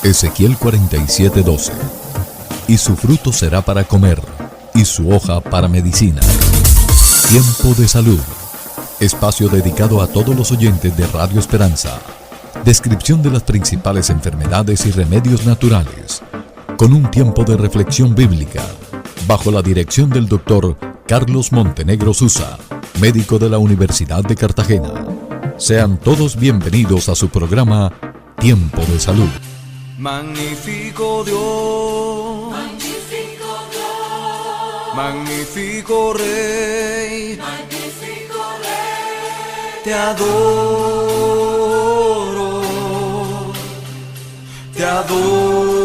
Ezequiel 47:12. Y su fruto será para comer, y su hoja para medicina. Tiempo de salud. Espacio dedicado a todos los oyentes de Radio Esperanza. Descripción de las principales enfermedades y remedios naturales, con un tiempo de reflexión bíblica, bajo la dirección del Dr. Carlos Montenegro Susa, médico de la Universidad de Cartagena. Sean todos bienvenidos a su programa Tiempo de Salud. Magnífico Dios, magnífico Rey, te adoro, te adoro,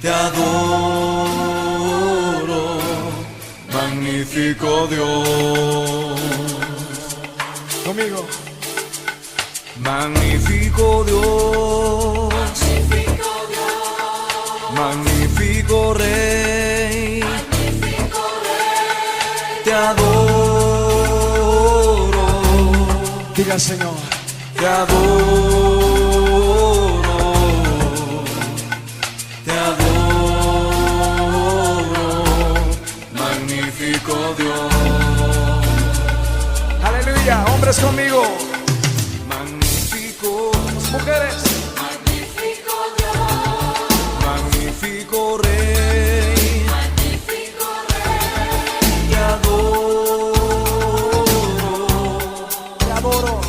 te adoro, magnífico Dios. Conmigo. Magnífico Dios, magnífico Rey, te adoro. Diga Señor, te adoro, te adoro, magnífico Dios. Aleluya, hombres conmigo. Mujeres, magnífico Dios, magnífico Rey, te adoro, te adoro,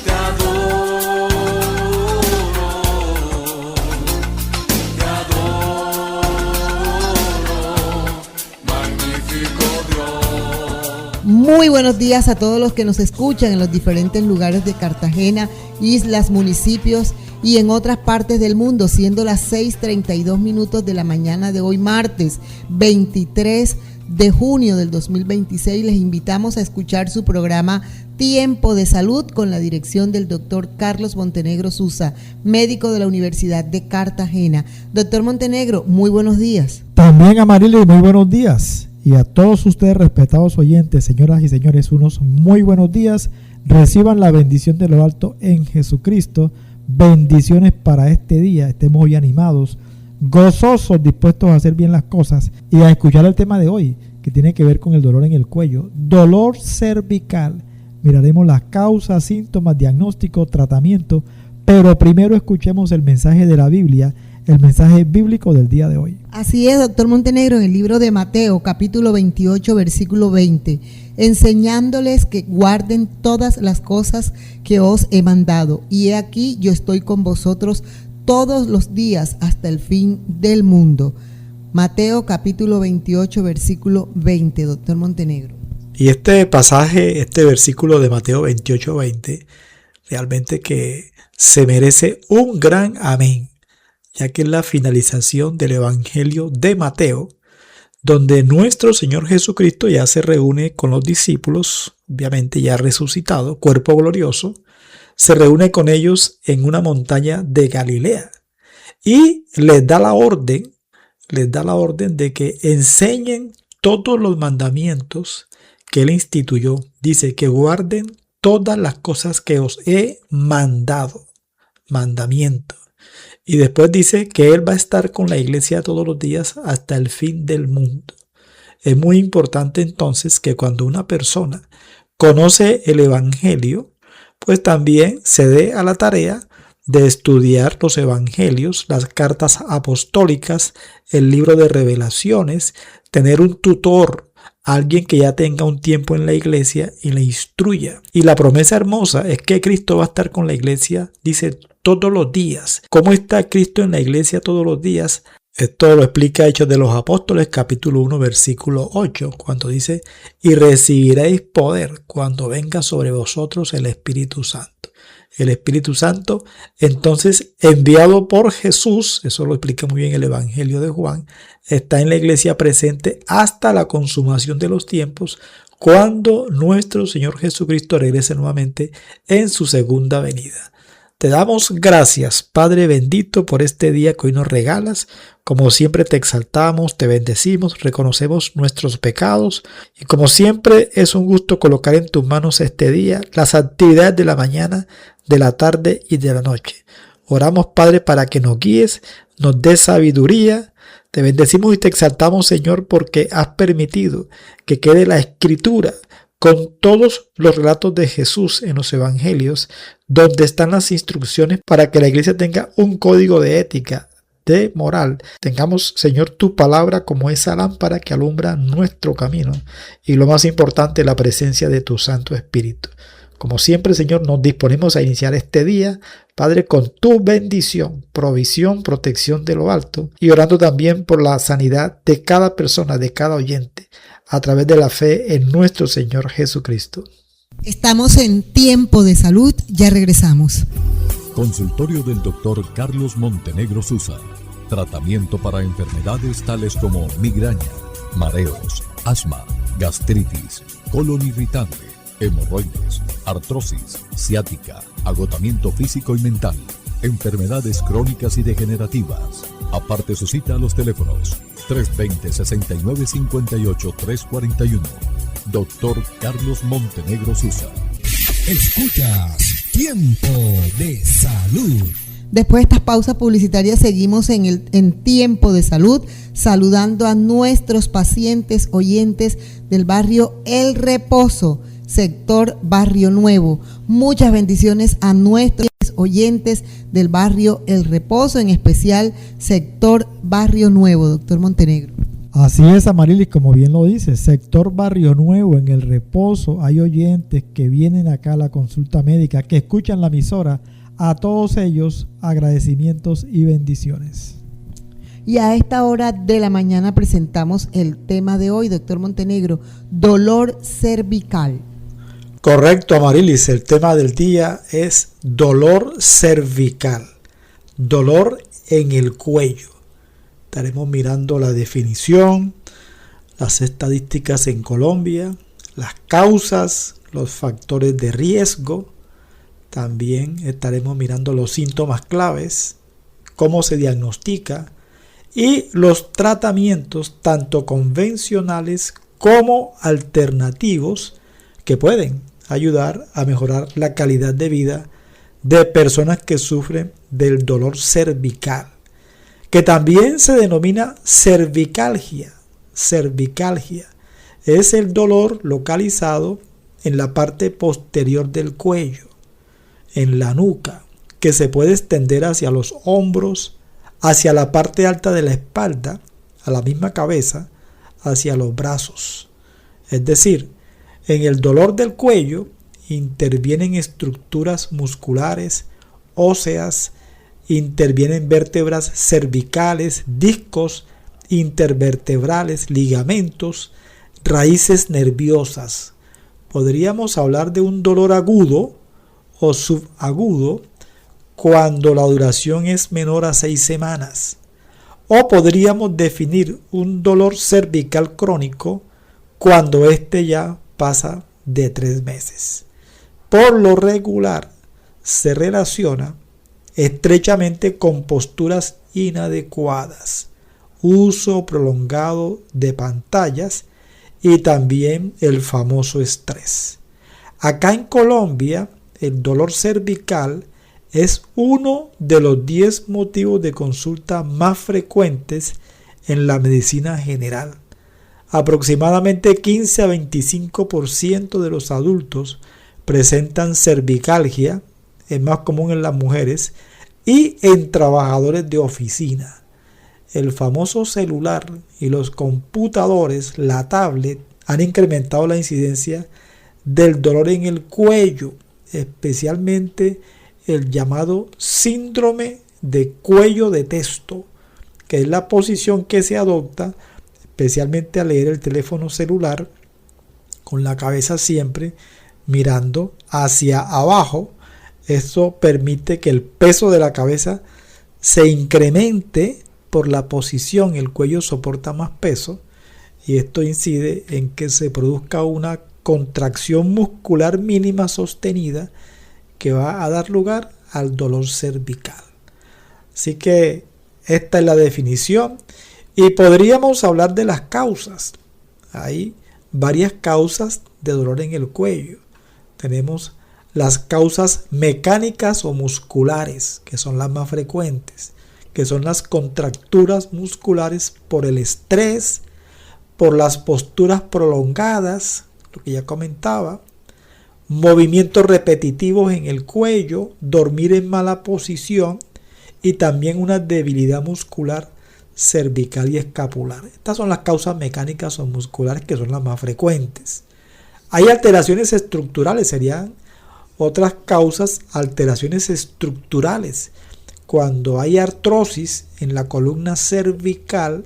te adoro, te adoro, magnífico Dios. Muy buenos días a todos los que nos escuchan en los diferentes lugares de Cartagena, islas, municipios y en otras partes del mundo, siendo las 6:32 de la mañana de hoy, martes 23 de junio del 2026. Les invitamos a escuchar su programa Tiempo de Salud con la dirección del doctor Carlos Montenegro Susa, médico de la Universidad de Cartagena. Doctor Montenegro, muy buenos días. También a Marilia, muy buenos días. Y a todos ustedes, respetados oyentes, señoras y señores, unos muy buenos días. Reciban la bendición de lo alto en Jesucristo. Bendiciones para este día. Estemos hoy animados, gozosos, dispuestos a hacer bien las cosas y a escuchar el tema de hoy, que tiene que ver con el dolor en el cuello, dolor cervical. Miraremos las causas, síntomas, diagnóstico, tratamiento, pero primero escuchemos el mensaje de la Biblia, el mensaje bíblico del día de hoy. Así es, doctor Montenegro, en el libro de Mateo, capítulo 28, versículo 20, enseñándoles que guarden todas las cosas que os he mandado, y he aquí yo estoy con vosotros todos los días hasta el fin del mundo. Mateo capítulo 28, versículo 20, doctor Montenegro. Y este pasaje, este versículo de Mateo 28, 20, realmente que se merece un gran amén, ya que es la finalización del Evangelio de Mateo, donde nuestro Señor Jesucristo ya se reúne con los discípulos, obviamente ya resucitado, cuerpo glorioso, se reúne con ellos en una montaña de Galilea y les da la orden de que enseñen todos los mandamientos que Él instituyó. Dice que guarden todas las cosas que os he mandado, mandamiento. Y después dice que Él va a estar con la iglesia todos los días hasta el fin del mundo. Es muy importante entonces que cuando una persona conoce el Evangelio, pues también se dé a la tarea de estudiar los Evangelios, las cartas apostólicas, el libro de Revelaciones, tener un tutor, alguien que ya tenga un tiempo en la iglesia y le instruya. Y la promesa hermosa es que Cristo va a estar con la iglesia, dice, todos los días. ¿Cómo está Cristo en la iglesia todos los días? Esto lo explica Hechos de los Apóstoles, capítulo 1, versículo 8, cuando dice, y recibiréis poder cuando venga sobre vosotros el Espíritu Santo. El Espíritu Santo, entonces, enviado por Jesús, eso lo explica muy bien el Evangelio de Juan, está en la iglesia presente hasta la consumación de los tiempos, cuando nuestro Señor Jesucristo regrese nuevamente en su segunda venida. Te damos gracias, Padre bendito, por este día que hoy nos regalas. Como siempre te exaltamos, te bendecimos, reconocemos nuestros pecados y como siempre es un gusto colocar en tus manos este día, las actividades de la mañana de la tarde y de la noche. Oramos, Padre, para que nos guíes, nos des sabiduría. Te bendecimos y te exaltamos, Señor, porque has permitido que quede la Escritura con todos los relatos de Jesús en los evangelios, donde están las instrucciones para que la iglesia tenga un código de ética, de moral. Tengamos, Señor, tu palabra como esa lámpara que alumbra nuestro camino. Y lo más importante, la presencia de tu Santo Espíritu. Como siempre, Señor, nos disponemos a iniciar este día, Padre, con tu bendición, provisión, protección de lo alto, y orando también por la sanidad de cada persona, de cada oyente, a través de la fe en nuestro Señor Jesucristo. Estamos en Tiempo de Salud, ya regresamos. Consultorio del Dr. Carlos Montenegro Susa. Tratamiento para enfermedades tales como migraña, mareos, asma, gastritis, colon irritable, hemorroides, artrosis, ciática, agotamiento físico y mental, enfermedades crónicas y degenerativas. Aparte su cita a los teléfonos 320-6958-341. Doctor Carlos Montenegro Susa. Escuchas Tiempo de Salud. Después de estas pausas publicitarias seguimos en Tiempo de Salud, saludando a nuestros pacientes oyentes del barrio El Reposo, sector Barrio Nuevo. Muchas bendiciones a nuestros oyentes del barrio El Reposo, en especial sector Barrio Nuevo, doctor Montenegro. Así es, Amarilis, como bien lo dice, sector Barrio Nuevo, en El Reposo, hay oyentes que vienen acá a la consulta médica, que escuchan la emisora. A todos ellos, agradecimientos y bendiciones. Y a esta hora de la mañana presentamos el tema de hoy, doctor Montenegro, dolor cervical. Correcto, Amarilis, el tema del día es dolor cervical, dolor en el cuello. Estaremos mirando la definición, las estadísticas en Colombia, las causas, los factores de riesgo. También estaremos mirando los síntomas claves, cómo se diagnostica y los tratamientos tanto convencionales como alternativos que pueden ayudar a mejorar la calidad de vida de personas que sufren del dolor cervical, que también se denomina cervicalgia. Cervicalgia es el dolor localizado en la parte posterior del cuello, en la nuca, que se puede extender hacia los hombros, hacia la parte alta de la espalda, a la misma cabeza, hacia los brazos. Es decir, en el dolor del cuello intervienen estructuras musculares, óseas, intervienen vértebras cervicales, discos intervertebrales, ligamentos, raíces nerviosas. Podríamos hablar de un dolor agudo o subagudo cuando la duración es menor a 6 semanas. O podríamos definir un dolor cervical crónico cuando este ya pasa de 3 meses. Por lo regular se relaciona estrechamente con posturas inadecuadas, uso prolongado de pantallas y también el famoso estrés. Acá en Colombia, el dolor cervical es uno de los 10 motivos de consulta más frecuentes en la medicina general. Aproximadamente 15 a 25% de los adultos presentan cervicalgia, es más común en las mujeres y en trabajadores de oficina. El famoso celular y los computadores, la tablet, han incrementado la incidencia del dolor en el cuello, especialmente el llamado síndrome de cuello de testo, que es la posición que se adopta especialmente al leer el teléfono celular con la cabeza siempre mirando hacia abajo. Esto permite que el peso de la cabeza se incremente por la posición, el cuello soporta más peso y esto incide en que se produzca una contracción muscular mínima sostenida que va a dar lugar al dolor cervical. Así que esta es la definición y podríamos hablar de las causas. Hay varias causas de dolor en el cuello. Tenemos las causas mecánicas o musculares, que son las más frecuentes, que son las contracturas musculares por el estrés, por las posturas prolongadas, lo que ya comentaba, movimientos repetitivos en el cuello, dormir en mala posición y también una debilidad muscular cervical y escapular. Estas son las causas mecánicas o musculares que son las más frecuentes. Hay alteraciones estructurales, serían otras causas, alteraciones estructurales. Cuando hay artrosis en la columna cervical,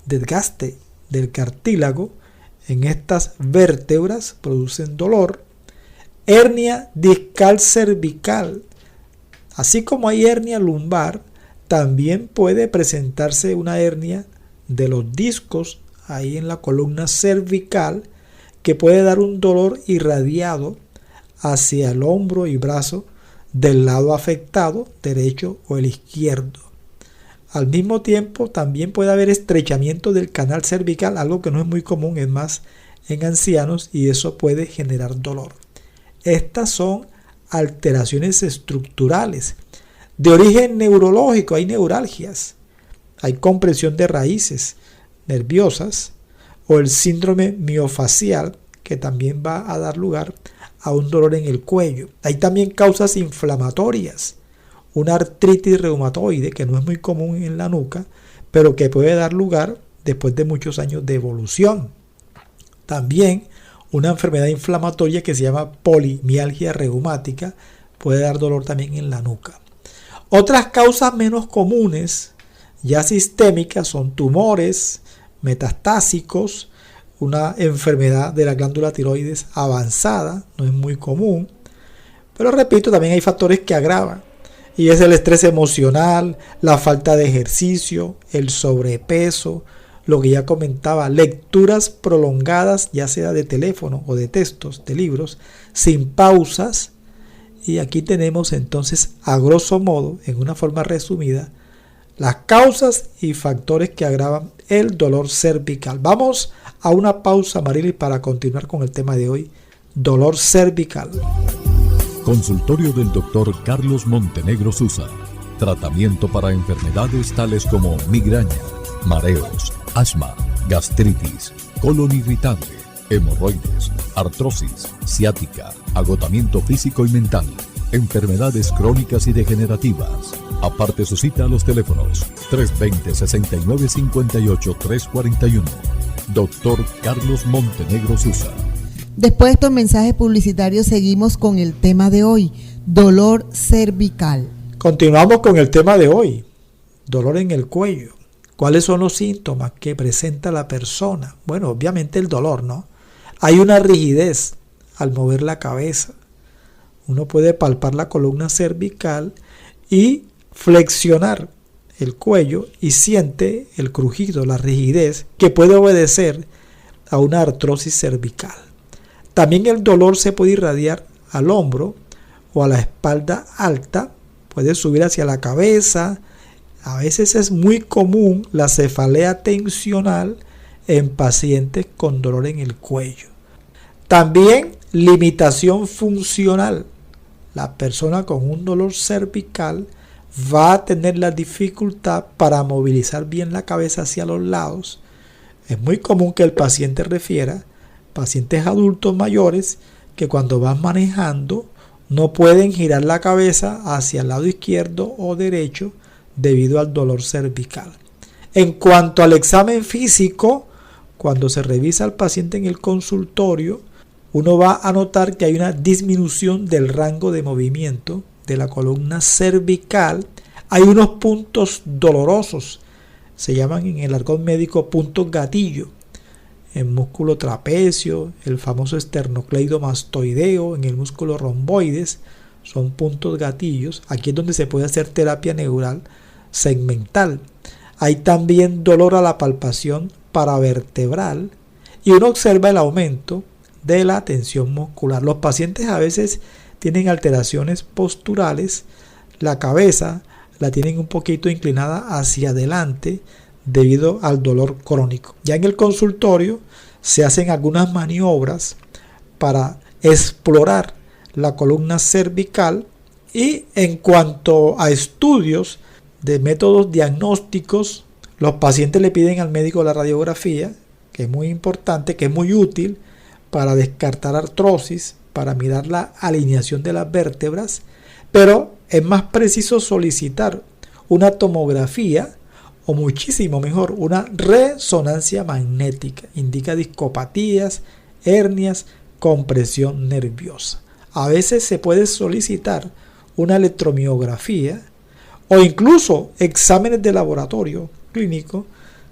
desgaste del cartílago en estas vértebras producen dolor. Hernia discal cervical. Así como hay hernia lumbar, también puede presentarse una hernia de los discos ahí en la columna cervical que puede dar un dolor irradiado hacia el hombro y brazo del lado afectado, derecho o el izquierdo. Al mismo tiempo, también puede haber estrechamiento del canal cervical, algo que no es muy común, es más en ancianos, y eso puede generar dolor. Estas son alteraciones estructurales. De origen neurológico, hay neuralgias, hay compresión de raíces nerviosas o el síndrome miofacial, que también va a dar lugar a un dolor en el cuello. Hay también causas inflamatorias, una artritis reumatoide que no es muy común en la nuca, pero que puede dar lugar después de muchos años de evolución. También una enfermedad inflamatoria que se llama polimialgia reumática puede dar dolor también en la nuca. Otras causas menos comunes, ya sistémicas, son tumores metastásicos, una enfermedad de la glándula tiroides avanzada, no es muy común, pero repito, también hay factores que agravan, y es el estrés emocional, la falta de ejercicio, el sobrepeso, lo que ya comentaba, lecturas prolongadas, ya sea de teléfono o de textos, de libros, sin pausas. Y aquí tenemos entonces, a grosso modo, en una forma resumida, las causas y factores que agravan el dolor cervical. Vamos a una pausa, Marilis, para continuar con el tema de hoy, dolor cervical. Consultorio del Dr. Carlos Montenegro Susa. Tratamiento para enfermedades tales como migraña, mareos, asma, gastritis, colon irritable, hemorroides, artrosis, ciática, agotamiento físico y mental, enfermedades crónicas y degenerativas. Aparte su cita a los teléfonos 320-6958-341. Dr. Carlos Montenegro Susa. Después de estos mensajes publicitarios seguimos con el tema de hoy, dolor cervical. Continuamos con el tema de hoy, dolor en el cuello. ¿Cuáles son los síntomas que presenta la persona? Bueno, obviamente el dolor, ¿no? Hay una rigidez al mover la cabeza. Uno puede palpar la columna cervical y flexionar el cuello y siente el crujido, la rigidez, que puede obedecer a una artrosis cervical. También el dolor se puede irradiar al hombro o a la espalda alta, puede subir hacia la cabeza. A veces es muy común la cefalea tensional en pacientes con dolor en el cuello. También limitación funcional. La persona con un dolor cervical va a tener la dificultad para movilizar bien la cabeza hacia los lados. Es muy común que el paciente refiera, pacientes adultos mayores, que cuando van manejando no pueden girar la cabeza hacia el lado izquierdo o derecho debido al dolor cervical. En cuanto al examen físico, cuando se revisa al paciente en el consultorio, uno va a notar que hay una disminución del rango de movimiento de la columna cervical. Hay unos puntos dolorosos, se llaman en el argot médico puntos gatillo, en músculo trapecio, el famoso esternocleidomastoideo, en el músculo romboides, son puntos gatillos. Aquí es donde se puede hacer terapia neural segmental. Hay también dolor a la palpación paravertebral y uno observa el aumento de la tensión muscular. Los pacientes a veces tienen alteraciones posturales, la cabeza la tienen un poquito inclinada hacia adelante debido al dolor crónico. Ya en el consultorio se hacen algunas maniobras para explorar la columna cervical. Y en cuanto a estudios de métodos diagnósticos, los pacientes le piden al médico la radiografía, que es muy importante, que es muy útil para descartar artrosis, para mirar la alineación de las vértebras, pero es más preciso solicitar una tomografía o muchísimo mejor una resonancia magnética. Indica discopatías, hernias, compresión nerviosa. A veces se puede solicitar una electromiografía o incluso exámenes de laboratorio clínico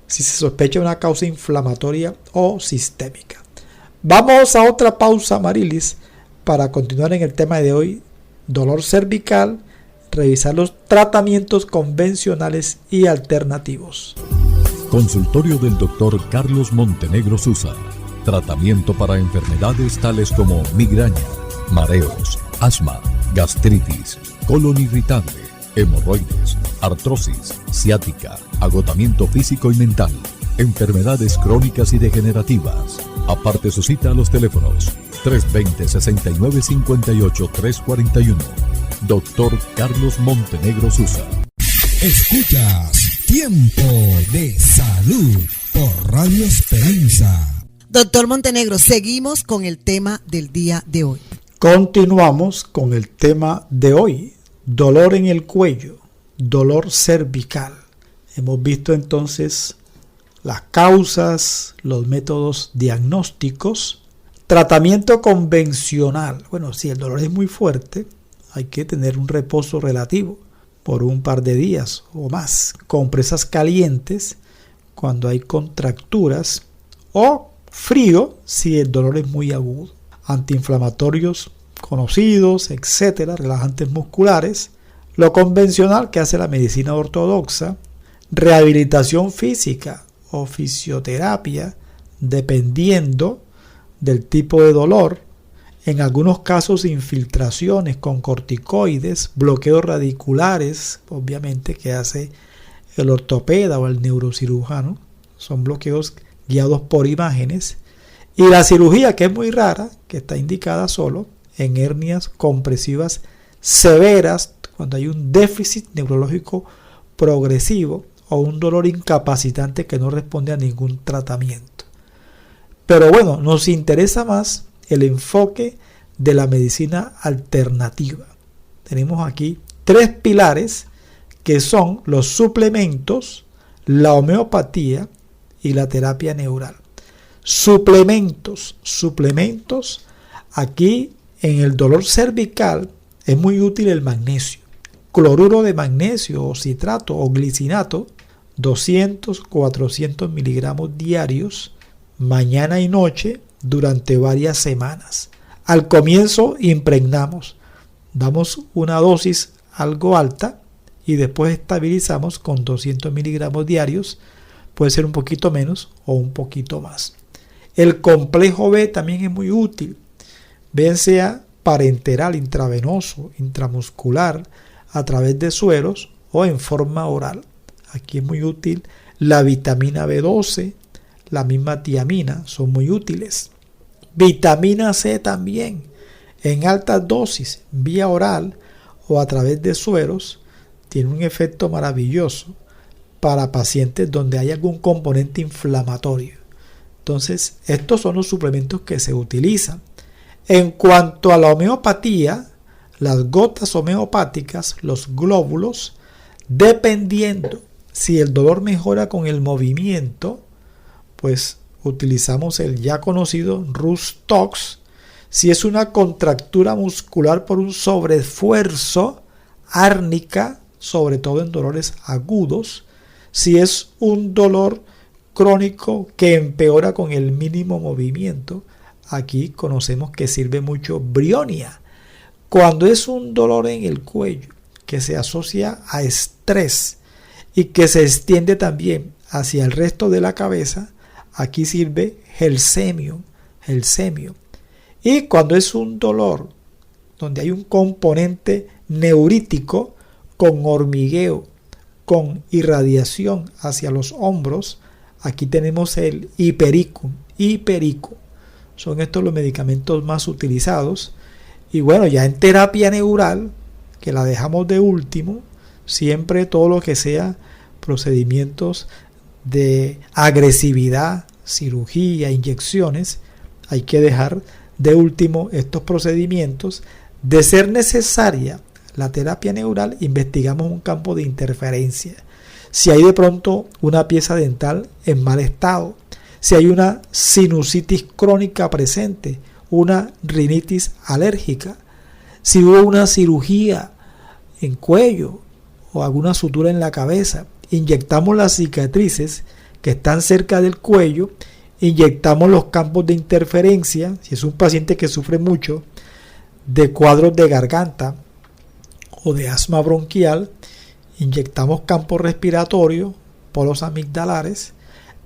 si se sospecha una causa inflamatoria o sistémica. Vamos a otra pausa, Marilis, para continuar en el tema de hoy, dolor cervical, revisar los tratamientos convencionales y alternativos. Consultorio del Dr. Carlos Montenegro Susa. Tratamiento para enfermedades tales como migraña, mareos, asma, gastritis, colon irritable, hemorroides, artrosis, ciática, agotamiento físico y mental, enfermedades crónicas y degenerativas. Aparte su cita a los teléfonos 320-6958-341. Dr. Carlos Montenegro Susa. Escuchas Tiempo de Salud por Radio Esperanza. Doctor Montenegro, seguimos con el tema del día de hoy. Continuamos con el tema de hoy, dolor en el cuello, dolor cervical. Hemos visto entonces las causas, los métodos diagnósticos, tratamiento convencional. Bueno, si el dolor es muy fuerte, hay que tener un reposo relativo por un par de días o más. Compresas calientes cuando hay contracturas o frío si el dolor es muy agudo. Antiinflamatorios conocidos, etcétera, relajantes musculares. Lo convencional que hace la medicina ortodoxa, rehabilitación física o fisioterapia, dependiendo del tipo de dolor. En algunos casos infiltraciones con corticoides, bloqueos radiculares, obviamente que hace el ortopeda o el neurocirujano. Son bloqueos guiados por imágenes. Y la cirugía, que es muy rara, que está indicada solo en hernias compresivas severas, cuando hay un déficit neurológico progresivo o un dolor incapacitante que no responde a ningún tratamiento. Pero bueno, nos interesa más el enfoque de la medicina alternativa. Tenemos aquí 3 pilares que son los suplementos, la homeopatía y la terapia neural. Suplementos. Aquí en el dolor cervical es muy útil el magnesio. Cloruro de magnesio o citrato o glicinato, 200-400 miligramos diarios, mañana y noche, durante varias semanas. Al comienzo impregnamos, damos una dosis algo alta y después estabilizamos con 200 miligramos diarios. Puede ser un poquito menos o un poquito más. El complejo B también es muy útil, bien sea parenteral, intravenoso, intramuscular, a través de sueros o en forma oral. Aquí es muy útil la vitamina B12, la misma tiamina, son muy útiles. Vitamina C también, en altas dosis, vía oral o a través de sueros, tiene un efecto maravilloso para pacientes donde hay algún componente inflamatorio. Entonces, estos son los suplementos que se utilizan. En cuanto a la homeopatía, las gotas homeopáticas, los glóbulos, dependiendo si el dolor mejora con el movimiento, pues utilizamos el ya conocido Rus-Tox. Si es una contractura muscular por un sobreesfuerzo, árnica, sobre todo en dolores agudos. Si es un dolor crónico que empeora con el mínimo movimiento, aquí conocemos que sirve mucho Brionia. Cuando es un dolor en el cuello que se asocia a estrés y que se extiende también hacia el resto de la cabeza, aquí sirve Gelsemium. Y cuando es un dolor donde hay un componente neurítico con hormigueo, con irradiación hacia los hombros, aquí tenemos el Hipericum. Son estos los medicamentos más utilizados. Y bueno, ya en terapia neural, que la dejamos de último, siempre todo lo que sea procedimientos de agresividad, cirugía, inyecciones, hay que dejar de último estos procedimientos. De ser necesaria la terapia neural, investigamos un campo de interferencia. Si hay de pronto una pieza dental en mal estado, si hay una sinusitis crónica presente, una rinitis alérgica, si hubo una cirugía en cuello o alguna sutura en la cabeza, inyectamos las cicatrices que están cerca del cuello, inyectamos los campos de interferencia, si es un paciente que sufre mucho de cuadros de garganta o de asma bronquial, inyectamos campos respiratorios, polos amigdalares,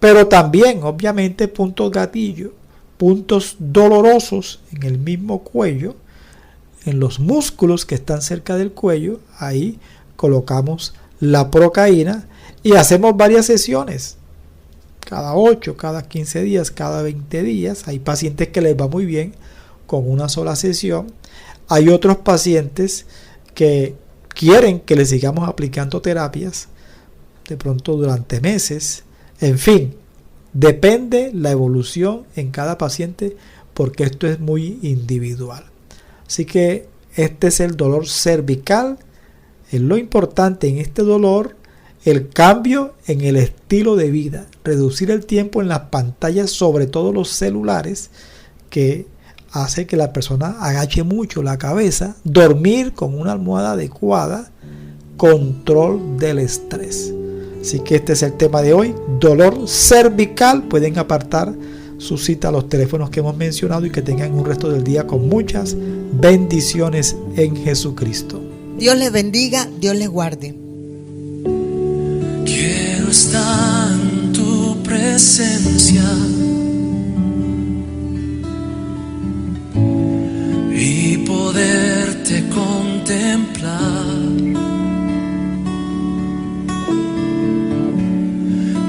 pero también obviamente puntos gatillo, puntos dolorosos en el mismo cuello, en los músculos que están cerca del cuello. Ahí colocamos la procaína y hacemos varias sesiones, cada 8, cada 15 días, cada 20 días. Hay pacientes que les va muy bien con una sola sesión. Hay otros pacientes que quieren que les sigamos aplicando terapias de pronto durante meses. En fin, depende la evolución en cada paciente, porque esto es muy individual. Así que este es el dolor cervical. Es lo importante en este dolor, el cambio en el estilo de vida, reducir el tiempo en las pantallas, sobre todo los celulares, que hace que la persona agache mucho la cabeza, dormir con una almohada adecuada, control del estrés. Así que este es el tema de hoy, dolor cervical. Pueden apartar su cita a los teléfonos que hemos mencionado y que tengan un resto del día con muchas bendiciones en Jesucristo. Dios les bendiga, Dios les guarde. Quiero estar en tu presencia y poderte contemplar.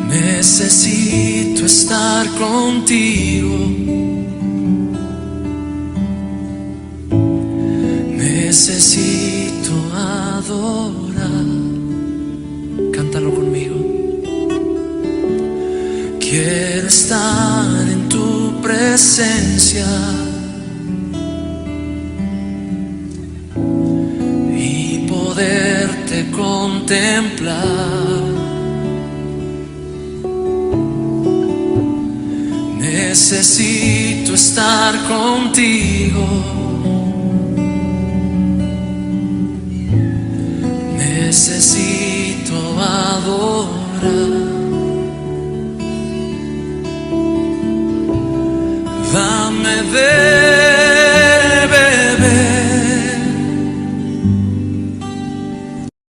Necesito estar contigo. Necesito adorar. Cántalo conmigo. Quiero estar en tu presencia y poderte contemplar. Necesito estar contigo. Necesito adorar. Dame de